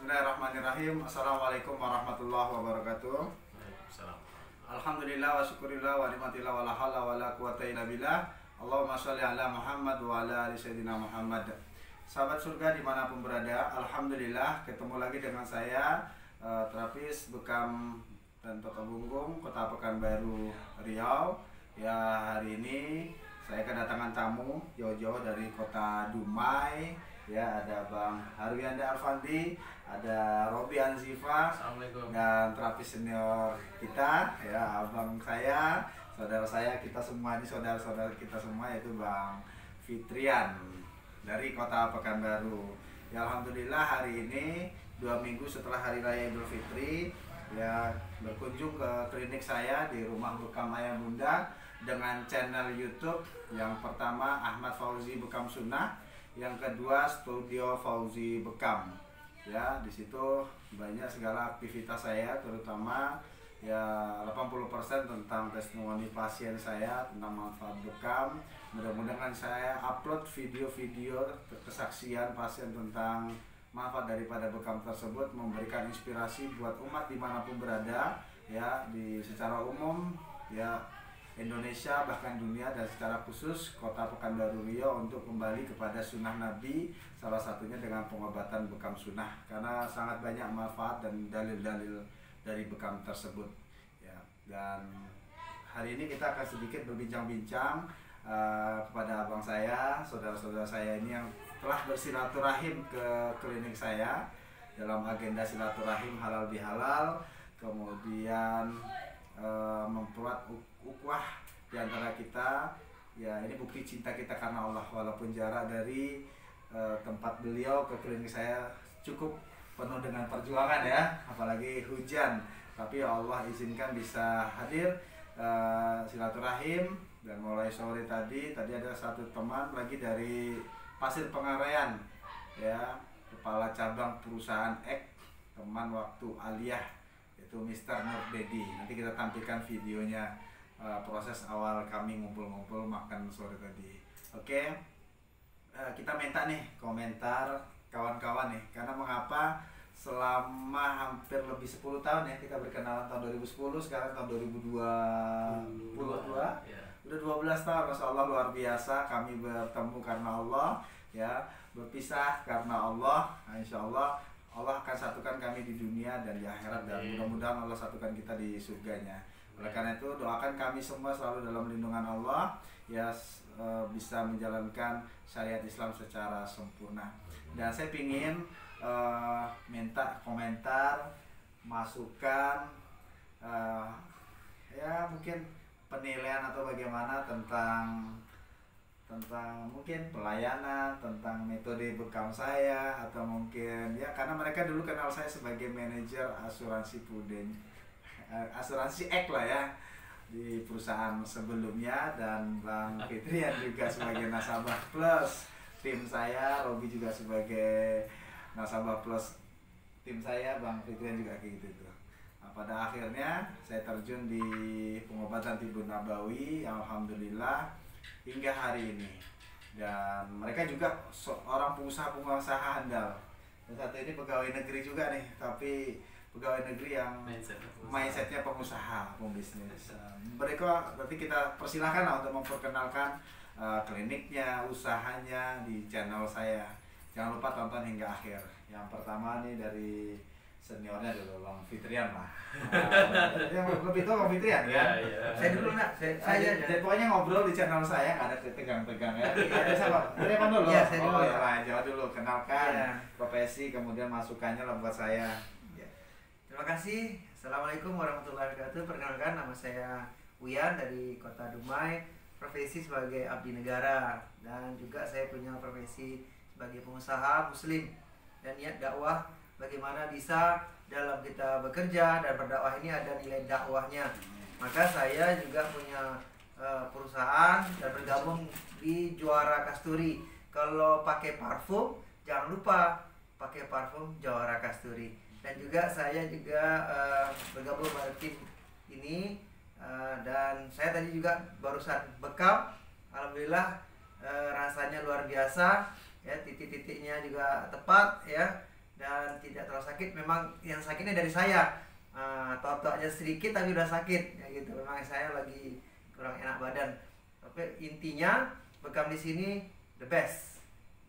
Bismillahirrahmanirrahim. Assalamualaikum warahmatullahi wabarakatuh. Waalaikumsalam. Alhamdulillah wa syukurillah wa nikmatillah wa la hawla wa la quwata illa billah. Allahumma sholli ala Muhammad wa ala ali sayyidina Muhammad. Sahabat surga dimanapun berada, alhamdulillah ketemu lagi dengan saya, terapis Bekam dan Toto Bunggung, Kota Pekanbaru, Riau. Ya, hari ini saya kedatangan tamu jauh-jauh dari Kota Dumai. Ya, ada Bang Harwianda Arfandi, ada Robi Anzifa, Assalamualaikum. dan terapis senior kita, ya abang saya, saudara saya, kita semua ini saudara-saudara kita semua, yaitu Bang Fitrian dari Kota Pekanbaru. Ya, alhamdulillah hari ini 2 minggu setelah Hari Raya Idul Fitri, ya berkunjung ke klinik saya di Rumah Bekam Ayah Bunda dengan channel YouTube. Yang pertama Ahmad Fauzi Bekam Sunnah, yang kedua Studio Fauzi Bekam. Ya, di situ banyak segala aktivitas saya, terutama ya 80% tentang testimoni pasien saya tentang manfaat Bekam. Mudah-mudahan saya upload video-video kesaksian pasien tentang manfaat daripada Bekam tersebut, memberikan inspirasi buat umat dimanapun berada, ya di secara umum, ya Indonesia bahkan dunia, dan secara khusus Kota Pekanbaru Riau untuk kembali kepada sunnah Nabi, salah satunya dengan pengobatan Bekam Sunnah, karena sangat banyak manfaat dan dalil-dalil dari Bekam tersebut. Ya, dan hari ini kita akan sedikit berbincang-bincang kepada abang saya, saudara-saudara saya ini yang telah bersilaturahim ke klinik saya dalam agenda silaturahim halal bihalal, kemudian membuat ukhuwah di antara kita. Ya, ini bukti cinta kita karena Allah, walaupun jarak dari tempat beliau ke klinik saya cukup penuh dengan perjuangan, ya apalagi hujan, tapi ya Allah izinkan bisa hadir silaturahim. Dan mulai sore tadi ada satu teman lagi dari Pasir Pengarean, ya kepala cabang perusahaan Ek, teman waktu aliyah, itu Mr. Nur Dedi. Nanti kita tampilkan videonya, proses awal kami ngumpul-ngumpul makan sore tadi. Oke, kita minta nih komentar kawan-kawan nih, karena mengapa selama hampir lebih 10 tahun ya, kita berkenalan tahun 2010, sekarang tahun 2022, Ya. udah 12 tahun, Masya Allah, luar biasa. Kami bertemu karena Allah, ya berpisah karena Allah. Nah, insya Allah Allah akan satukan kami di dunia dan di akhirat, dan mudah-mudahan Allah satukan kita di surganya. Oleh karena itu, doakan kami semua selalu dalam lindungan Allah, ya bisa menjalankan syariat Islam secara sempurna. Dan saya ingin minta komentar, masukan, ya mungkin penilaian atau bagaimana tentang mungkin pelayanan, tentang metode Bekam saya, atau mungkin ya karena mereka dulu kenal saya sebagai manajer asuransi Puden, asuransi Ek lah ya, di perusahaan sebelumnya, dan Bang Fitrian juga sebagai nasabah plus tim saya, Robi juga sebagai nasabah plus tim saya, Bang Fitrian juga kayak gitu tuh. Nah, pada akhirnya saya terjun di pengobatan Tibun Nabawi, alhamdulillah hingga hari ini. Dan mereka juga seorang pengusaha handal, dan satu ini pegawai negeri juga nih, tapi pegawai negeri yang mindsetnya pengusaha, pembisnis. Mereka berarti kita persilahkan lah untuk memperkenalkan kliniknya, usahanya di channel saya. Jangan lupa tonton hingga akhir. Yang pertama nih dari seniornya dulu, Bang Fitrian lah. Yang lebih tua Bang Fitrian ya. Saya dulu nak, saya Jadi pokoknya ngobrol di channel saya, nggak ada tegang-tegang ya. Ada siapa? Dari apa dulu? Ya, saya dulu. Oh ya lah, jawab dulu, kenalkan Ya. profesi, kemudian masukannya lah buat saya. Ya. Terima kasih. Assalamualaikum warahmatullahi wabarakatuh. Perkenalkan, nama saya Uyan dari Kota Dumai. Profesi sebagai abdi negara, dan juga saya punya profesi sebagai pengusaha muslim, dan niat dakwah bagaimana bisa dalam kita bekerja dan berdakwah ini ada nilai dakwahnya. Maka saya juga punya perusahaan dan bergabung di Juara Kasturi. Kalau pakai parfum, jangan lupa pakai parfum Juara Kasturi. Dan juga saya juga bergabung pada tim ini, dan saya tadi juga barusan Bekam. Alhamdulillah rasanya luar biasa, ya titik-titiknya juga tepat, ya dan tidak terlalu sakit. Memang yang sakitnya dari saya, otot aja sedikit tapi udah sakit ya gitu. Memang saya lagi kurang enak badan, tapi intinya bekam di sini the best.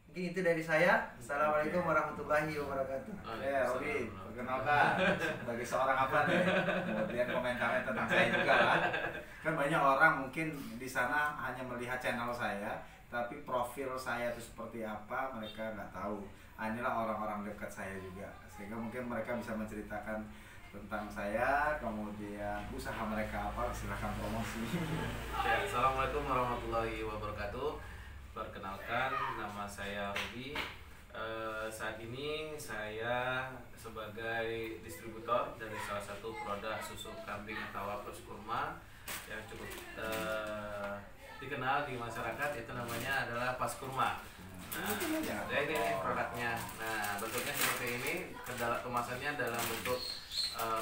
Mungkin itu dari saya. Assalamualaikum warahmatullahi wabarakatuh. Ya, Robi, perkenalkan sebagai seorang apa nih? Kemudian komentarnya tentang saya juga lah. Kan banyak orang mungkin di sana hanya melihat channel saya, tapi profil saya itu seperti apa mereka nggak tahu. Inilah orang-orang dekat saya juga, sehingga mungkin mereka bisa menceritakan tentang saya, kemudian usaha mereka apa, silahkan promosi. Ya, Assalamualaikum warahmatullahi wabarakatuh. Perkenalkan, nama saya Robi. Saat ini saya sebagai distributor dari salah satu produk susu kambing Etawa plus kurma yang cukup dikenal di masyarakat, itu namanya adalah Pas Kurma. Nah, ini produknya. Nah, bentuknya seperti ini. Kemasannya dalam bentuk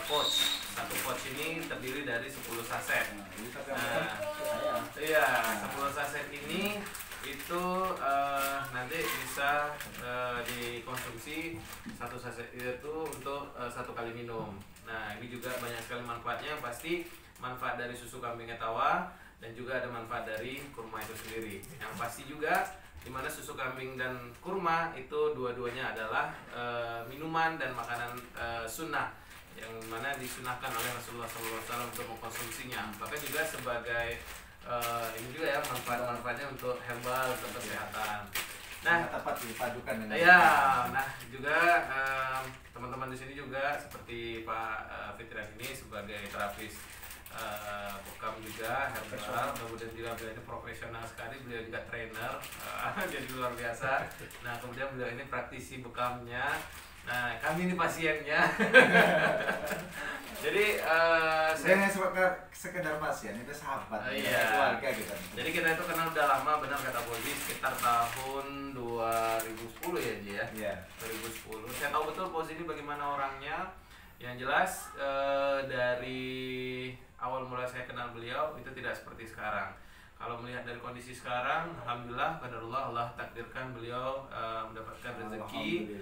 pouch. Satu pouch ini terdiri dari 10 saset. Nah, iya, 10 saset ini itu nanti bisa dikonsumsi satu saset itu untuk satu kali minum. Nah, ini juga banyak sekali manfaatnya. Pasti manfaat dari susu kambing Etawa dan juga ada manfaat dari kurma itu sendiri. Yang pasti juga dimana susu kambing dan kurma itu dua-duanya adalah minuman dan makanan sunnah yang mana disunahkan oleh Rasulullah SAW untuk mengkonsumsinya. Bahkan juga sebagai ini juga ya manfaat-manfaatnya untuk herbal, untuk kesehatan. Nah, tepat dipadukan dengan ya, nah juga teman-teman di sini juga seperti Pak Fitrian ini sebagai terapis bekam juga herbal, kemudian juga beliau ini profesional sekali, beliau juga trainer, jadi luar biasa. Nah, kemudian beliau ini praktisi bekamnya. Nah, kami ini pasiennya. Jadi saya sekedar pasien, itu sahabat, iya. Keluarga kita. Jadi kita itu kenal udah lama, benar kata Boji, sekitar tahun 2010 ya Ji ya. Iya. 2010. Saya tahu betul Boji ini bagaimana orangnya. Yang jelas dari awal mula saya kenal beliau itu tidak seperti sekarang. Kalau melihat dari kondisi sekarang, alhamdulillah, qadarullah, Allah takdirkan beliau mendapatkan rezeki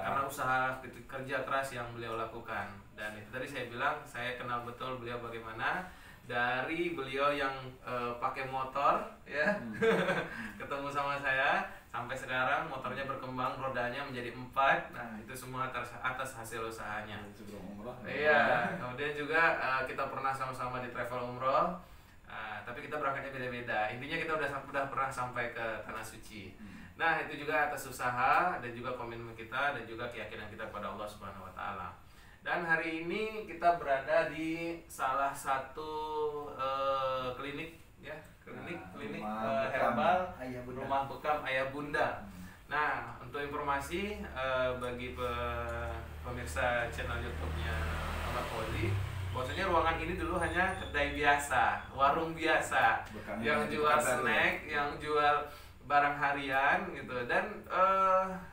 karena usaha kerja keras yang beliau lakukan. Dan itu tadi saya bilang, saya kenal betul beliau bagaimana dari beliau yang pakai motor, ya, ketemu sama saya sampai sekarang motornya berkembang, rodanya menjadi 4. Nah, itu semua atas hasil usahanya. Iya. Kemudian juga kita pernah sama-sama di travel umroh. Tapi kita berangkatnya beda-beda. Intinya kita udah pernah sampai ke Tanah Suci. Nah, itu juga atas usaha dan juga komitmen kita dan juga keyakinan kita kepada Allah Subhanahu wa taala. Dan hari ini kita berada di salah satu klinik ya, klinik herbal, rumah bekam Ayah Bunda. Nah, untuk informasi bagi pemirsa channel YouTube-nya Ahmad Fauzi, bahwasanya ruangan ini dulu hanya kedai biasa, warung biasa, yang jual snack, yang jual barang harian gitu. Dan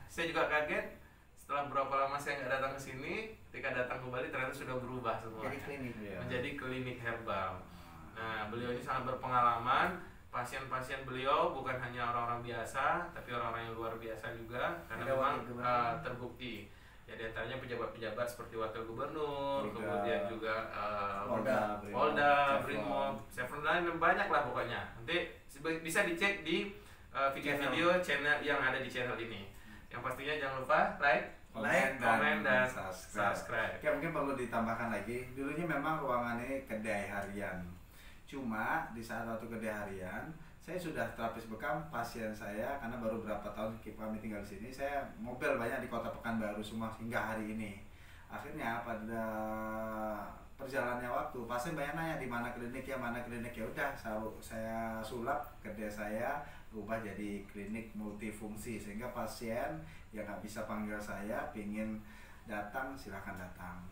saya juga kaget setelah berapa lama saya nggak datang ke sini, ketika datang kembali ternyata sudah berubah semua menjadi klinik herbal. Nah, beliau ini sangat berpengalaman. Pasien-pasien beliau bukan hanya orang-orang biasa, tapi orang-orang yang luar biasa juga, karena memang terbukti. Ya, di antaranya pejabat-pejabat seperti wakil gubernur, kemudian juga Polda, Brimob, Chevron, banyak lah pokoknya. Nanti bisa dicek di video-video channel yang ada di channel ini. Yang pastinya jangan lupa like, komen, dan subscribe. Ya, mungkin perlu ditambahkan lagi, dulunya memang ruangan ini kedai harian. Cuma di saat waktu kedai harian, saya sudah terapis bekam pasien saya karena baru berapa tahun kami tinggal di sini. Saya mobil banyak di Kota Pekanbaru semua hingga hari ini. Akhirnya pada perjalannya waktu, pasien banyak nanya di mana klinik ya, mana klinik ya. Udah saya sulap kedai saya ubah jadi klinik multifungsi, sehingga pasien yang nggak bisa panggil saya pingin datang silahkan datang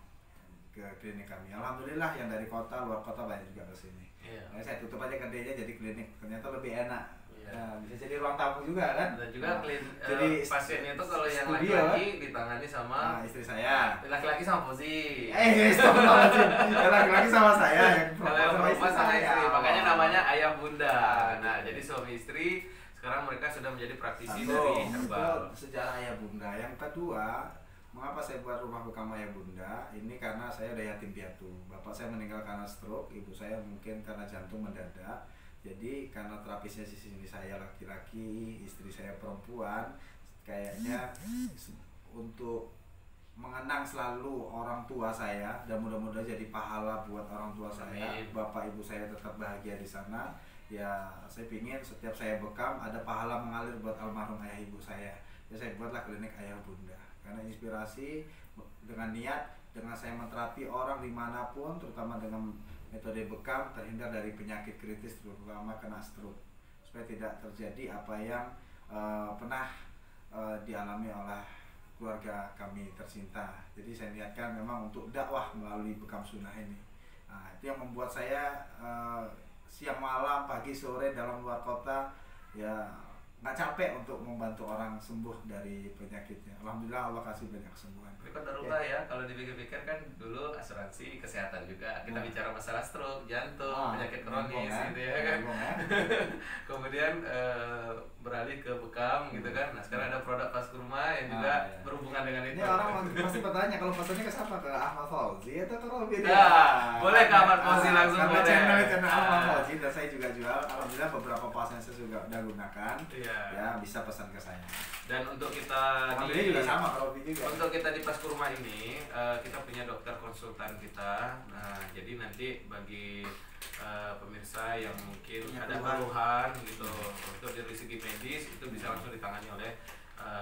ke klinik kami. Alhamdulillah yang dari kota, luar kota banyak juga ke sini. Nah, saya tutup aja kedainya jadi klinik, ternyata lebih enak. Nah, bisa jadi ruang tamu juga kan. Dan juga jadi pasiennya itu kalau yang studio, laki-laki ditangani sama istri saya. Laki-laki sama Fauzi. Laki-laki sama saya. Kalau yang perempuan sama istri, makanya namanya Ayah Bunda. Nah, jadi suami istri sekarang mereka sudah menjadi praktisi dari herbal. Sejarah Ayah Bunda. Yang kedua, Mengapa saya buat rumah bekam ayah bunda? Ini karena saya udah yatim piatu. Bapak saya meninggal karena stroke, ibu saya mungkin karena jantung mendadak. Jadi karena terapisnya di sini saya laki-laki, istri saya perempuan, kayaknya untuk mengenang selalu orang tua saya dan mudah-mudahan jadi pahala buat orang tua saya, bapak ibu saya tetap bahagia di sana. Ya saya pingin setiap saya bekam ada pahala mengalir buat almarhum ayah ibu saya. Ya saya buatlah klinik ayah bunda. Karena inspirasi dengan niat, dengan saya menterapi orang dimanapun, terutama dengan metode bekam, terhindar dari penyakit kritis, terutama kena stroke, supaya tidak terjadi apa yang pernah dialami oleh keluarga kami tercinta. Jadi saya niatkan memang untuk dakwah melalui bekam sunnah ini. Nah, itu yang membuat saya siang malam, pagi sore, dalam luar kota, ya nggak capek untuk membantu orang sembuh dari penyakitnya. Alhamdulillah Allah kasih banyak kesembuhan. Tapi kodarullah ya, kalau dipikir-pikir kan dulu asuransi kesehatan juga. Kita bicara masalah stroke, jantung, penyakit kronis gitu ya kan. Kemudian beralih ke bekam gitu kan. Nah sekarang ada produk pas rumah yang juga berhubungan dengan itu. Ini orang pasti bertanya kalau pesannya ke siapa? Ke Ahmad Fauzi atau ke Robi? Boleh ke Ahmad Fauzi langsung. Karena channel Ahmad Fauzi dan saya juga jual. Alhamdulillah beberapa pasien saya juga udah gunakan. Ya bisa pesan ke saya. Dan untuk kita juga sama kalau juga. Untuk kita di Pas Kurma ini kita punya dokter konsultan kita. Nah, jadi nanti bagi pemirsa yang mungkin ada keluhan gitu untuk dari segi medis itu bisa langsung ditangani oleh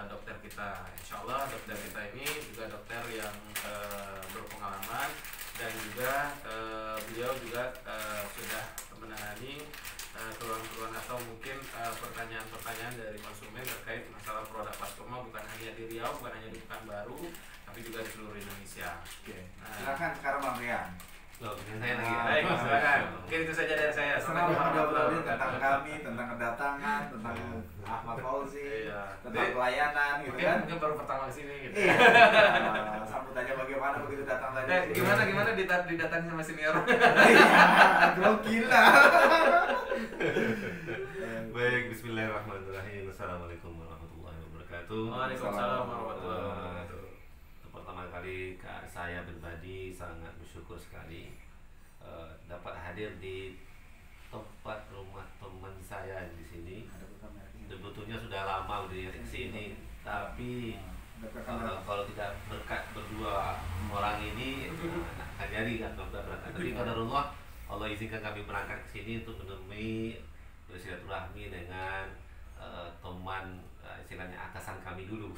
dokter kita. Insya Allah dokter kita ini juga dokter yang berpengalaman dan juga beliau juga sudah menangani keluhan-keluhan atau mungkin pertanyaan-pertanyaan dari konsumen terkait masalah produk Pas Kurma bukan hanya di Riau, bukan hanya di Pekanbaru, tapi juga di seluruh Indonesia. Silakan sekarang Bang Rian. Saya lagi. Baik, silakan. Mungkin itu saja dari saya. Senang ngobrol tentang kami, tentang kedatangan, tentang Ahmad Fauzi, tentang pelayanan gitu kan. Mungkin baru pertama kesini gitu. Sambutannya bagaimana begitu datang tadi? Gimana didatangi sama senior? Gila. Baik, bismillahirrahmanirrahim. Assalamualaikum warahmatullahi wabarakatuh. Waalaikumsalam warahmatullahi wabarakatuh. Pertama kali saya pribadi sangat bersyukur sekali dapat hadir di tempat rumah teman saya di sini. Sebetulnya sudah lama di sini, tapi kalau tidak berkat berdua orang ini akan jadi kan berangkat. Tapi qadarullah Allah izinkan kami berangkat ke sini untuk menemui bersilaturahmi dengan teman istilahnya atasan kami dulu.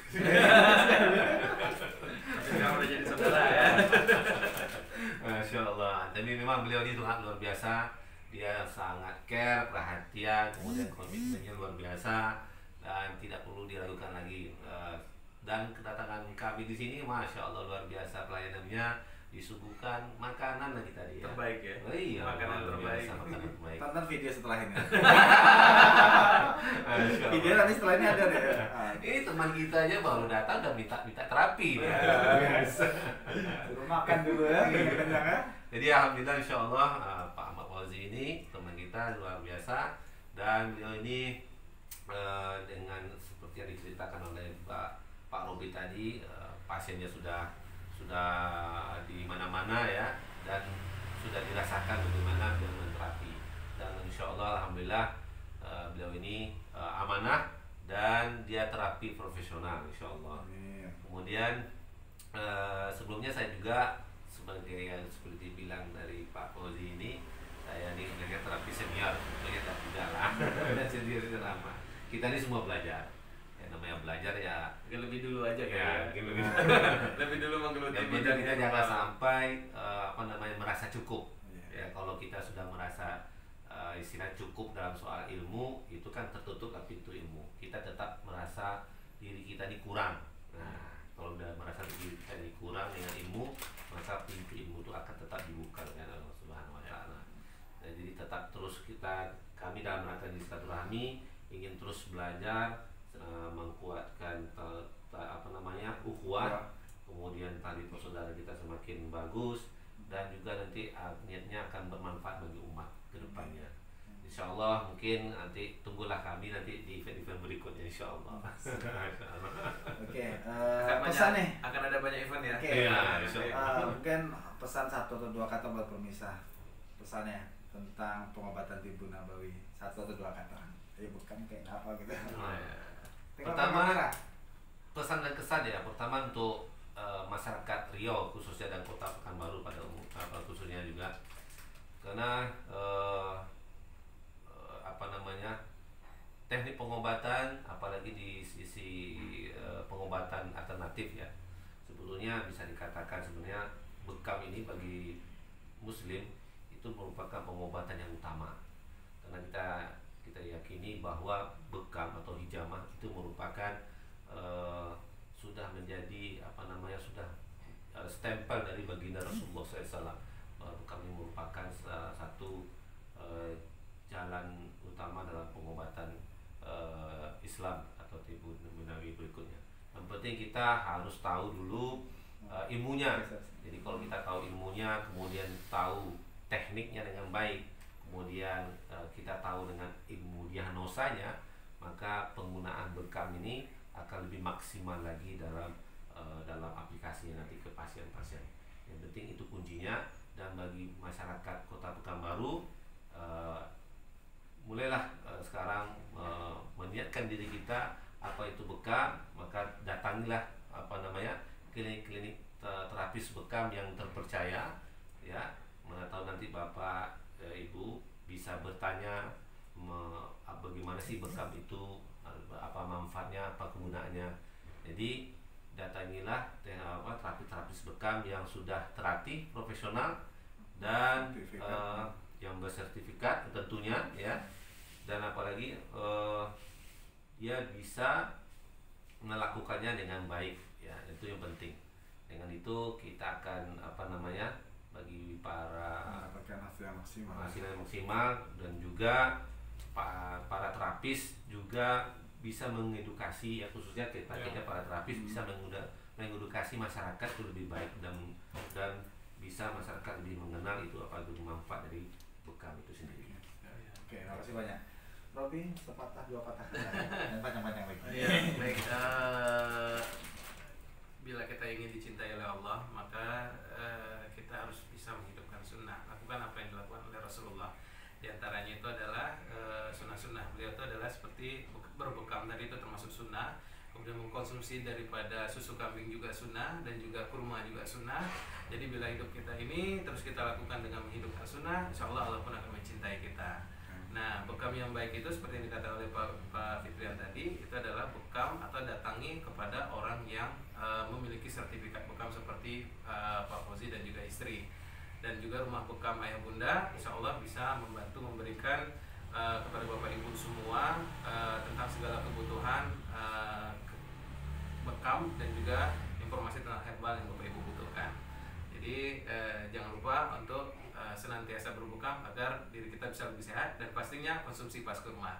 Kamu udah jadi saudara ya. Masya Allah. Tapi memang beliau ini sangat luar biasa. Dia sangat care, perhatian, kemudian komitmennya luar biasa dan tidak perlu diragukan lagi. Dan kedatangan kami di sini, masya Allah luar biasa pelayanannya. Disuguhkan makanan lagi tadi ya. Terbaik ya. Oh, iya, makanan terbaik. Makanan terbaik. Tonton video setelah ini. Video nanti setelah ini ada deh. Ini teman kita aja baru datang udah minta terapi. Suruh makan dulu ya, kenyang ya. Jadi alhamdulillah insya Allah Pak Ahmad Fauzi ini teman kita luar biasa dan beliau ini dengan seperti yang diceritakan oleh Pak Robi tadi pasiennya sudah di mana-mana ya dan sudah dirasakan bagaimana beliau menterapi dan insya Allah alhamdulillah beliau ini amanah dan dia terapi profesional insya Allah. Kemudian sebelumnya saya juga sebagai yang seperti bilang dari Pak Fauzi ini saya ini sebagai terapi senior sebenarnya tidak lah dan sendiri lama kita ini semua belajar. Namanya belajar ya lebih dulu aja ya, lebih dulu menggeluti bidang kita jangan sampai merasa cukup ya kalau kita sudah merasa istilah cukup dalam soal ilmu itu kan tertutup pintu ilmu kita tetap merasa diri kita ini kurang. Nah kalau udah merasa diri kita ini kurang dengan ilmu maka pintu ilmu itu akan tetap dibuka dengan Allah Subhanahu Wa Taala. Nah, jadi tetap terus kami dalam rangka silaturahmi ingin terus belajar mengkuatkan ukhuwah, kemudian tali persaudaraan kita semakin bagus dan juga nanti niatnya akan bermanfaat bagi umat ke depannya. Insya Allah mungkin nanti tunggulah kami nanti di event-event berikutnya insya Allah. Oke, pesan nih akan ada ada banyak event ya. Oke. Iya, insya Mungkin pesan 1 atau 2 kata buat pemirsa. Pesannya tentang pengobatan tibu nabawi. 1 atau 2 kata. Bukan kayak apa gitu. Tengok Pertama, kamera. pesan dan kesan ya. Pertama untuk masyarakat Riau khususnya dan Kota Pekanbaru pada khususnya juga, karena teknik pengobatan, apalagi di sisi pengobatan alternatif ya, sebetulnya bisa dikatakan sebenarnya bekam ini bagi Muslim itu merupakan pengobatan yang utama, karena kita yakini bahwa bekam atau hijamah itu merupakan sudah menjadi sudah stempel dari baginda Rasulullah SAW. Bekam ini merupakan salah satu jalan utama dalam pengobatan Islam atau tibu nabawi berikutnya. Yang penting kita harus tahu dulu ilmunya. Jadi kalau kita tahu ilmunya, kemudian tahu tekniknya dengan baik, kemudian kita tahu dengan ilmu diagnosanya, maka penggunaan bekam ini akan lebih maksimal lagi dalam aplikasinya nanti ke pasien-pasien. Yang penting itu kuncinya. Dan bagi masyarakat Kota Pekanbaru, mulailah sekarang meniatkan diri kita apa itu bekam, maka datangilah klinik-klinik terapis bekam yang terpercaya ya. Mana tahu nanti Bapak Ibu bisa bertanya bagaimana sih bekam itu, apa manfaatnya, apa kegunaannya. Jadi datangilah terapis bekam yang sudah terlatih profesional dan yang bersertifikat tentunya ya, dan apalagi dia bisa melakukannya dengan baik ya, itu yang penting. Dengan itu kita akan bagi para mendapatkan hasil yang maksimal dan juga para terapis juga bisa mengedukasi ya, khususnya kita para terapis bisa mengedukasi masyarakat itu lebih baik dan bisa masyarakat lebih mengenal itu apa itu manfaat dari bekam itu sendiri. Oke, terima kasih banyak. Robi, sepatah 2 patah dan panjang-panjang lagi. Baik, bila kita ingin dicintai oleh Allah, maka kita harus bisa menghidupkan sunnah, lakukan apa yang dilakukan oleh Rasulullah. Di antaranya itu adalah sunnah-sunnah beliau itu adalah seperti berbekam tadi, itu termasuk sunnah. Kemudian mengkonsumsi daripada susu kambing juga sunnah, dan juga kurma juga sunnah. Jadi bila hidup kita ini terus kita lakukan dengan menghidupkan sunnah, insya Allah Allah pun akan mencintai kita. Nah, bekam yang baik itu seperti yang dikatakan oleh Pak Fitrian tadi, itu adalah bekam atau datangi kepada orang yang memiliki sertifikat bekam seperti Pak Fauzi dan juga istri. Dan juga rumah bekam ayah bunda, insya Allah bisa membantu memberikan kepada Bapak Ibu semua tentang segala kebutuhan bekam dan juga informasi tentang herbal yang Bapak Ibu butuhkan. Jadi jangan lupa untuk senantiasa berbekam agar diri kita bisa lebih sehat, dan pastinya konsumsi pas kurma.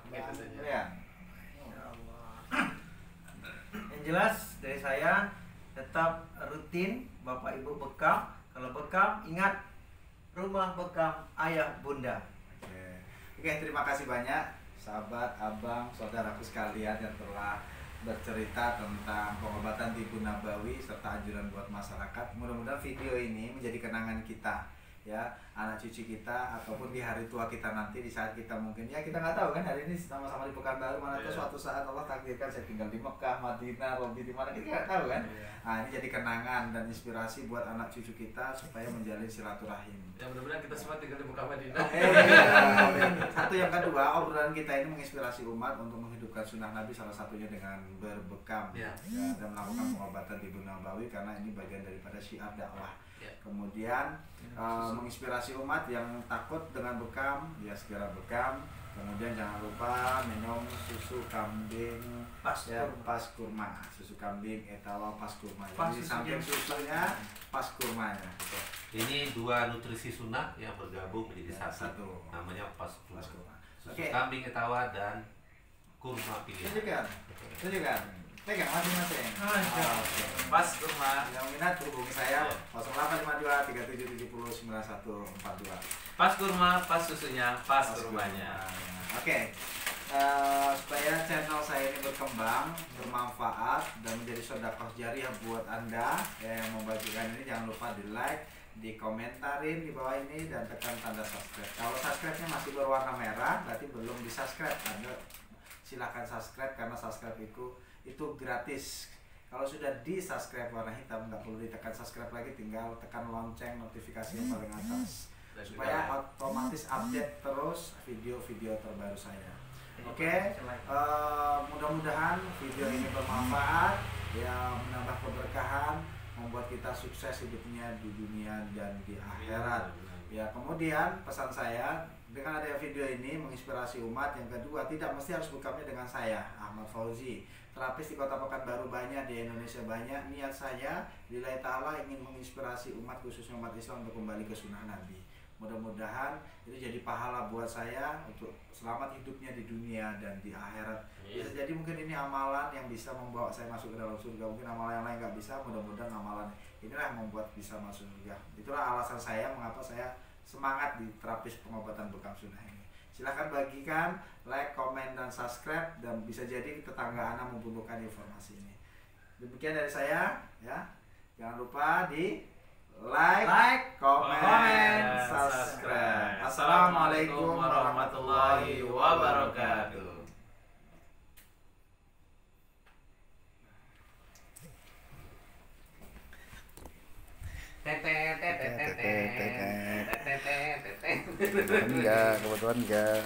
Itu saja. Ya. Yang jelas dari saya, tetap rutin Bapak Ibu bekam. Kalau bekam, ingat rumah bekam ayah bunda. Oke, terima kasih banyak sahabat, abang, saudaraku sekalian yang telah bercerita tentang pengobatan tibu nabawi serta anjuran buat masyarakat. Mudah-mudahan video ini menjadi kenangan kita ya, anak cucu kita, ataupun di hari tua kita nanti, di saat kita mungkin ya kita nggak tahu kan hari ini sama-sama di Pekanbaru, mana tahu suatu saat Allah takdirkan saya tinggal di Mekah, Madinah, Robi di mana, kita nggak tahu kan. Nah, ini jadi kenangan dan inspirasi buat anak cucu kita supaya menjalin silaturahim. Ya, mudah-mudahan kita semua tinggal di Mekah Madinah. Satu, yang kedua, obrolan kita ini menginspirasi umat untuk menghidupkan sunnah Nabi, salah satunya dengan berbekam dan melakukan pengobatan tibu nabawi, karena ini bagian daripada syiar dakwah. Kemudian menginspirasi umat yang takut dengan bekam, ya segera bekam. Kemudian jangan lupa minum susu kambing pas kurma, susu kambing etawa pas kurma. Jadi samping susunya pas kurmanya. Ini 2 nutrisi sunnah yang bergabung menjadi satu. Namanya pas kurma. Susu kambing etawa dan kurma pilihan. Tunjukkan. Pegang masing-masing. Pas kurma. Yang minat hubungi saya 0852 3770 9142. Pas kurma, pas susunya, pas kurmanya. Oke. supaya channel saya ini berkembang, bermanfaat dan menjadi sedekah jariah buat Anda yang membagikan ini. Jangan lupa di like, dikomentarin di bawah ini dan tekan tanda subscribe. Kalau subscribe-nya masih berwarna merah berarti belum di subscribe. Anda silahkan subscribe karena subscribe itu gratis. Kalau sudah di subscribe warna hitam nggak perlu ditekan subscribe lagi, tinggal tekan lonceng notifikasi yang paling atas supaya otomatis update terus video-video terbaru saya. Oke, mudah-mudahan video ini bermanfaat, ya menambah keberkahan, membuat kita sukses hidupnya di dunia dan di akhirat. Ya, kemudian pesan saya dengan adanya video ini menginspirasi umat. Yang kedua, tidak mesti harus bukamnya dengan saya, Ahmad Fauzi. Terapis di Kota Pekanbaru banyak, di Indonesia banyak. Niat saya lillahi ta'ala ingin menginspirasi umat, khususnya umat Islam untuk kembali ke sunnah Nabi. Mudah-mudahan itu jadi pahala buat saya untuk selamat hidupnya di dunia dan di akhirat. Bisa jadi mungkin ini amalan yang bisa membawa saya masuk ke dalam surga. Mungkin amalan yang lain nggak bisa, mudah-mudahan amalan inilah yang membuat bisa masuk surga. Itulah alasan saya mengapa saya semangat di terapis pengobatan bekam sunnah ini. Silahkan bagikan, like, komen, dan subscribe, dan bisa jadi tetangga Anda membutuhkan informasi ini. Demikian dari saya, ya. Jangan lupa di like, komen, subscribe. Assalamualaikum warahmatullahi wabarakatuh. Kebetulan enggak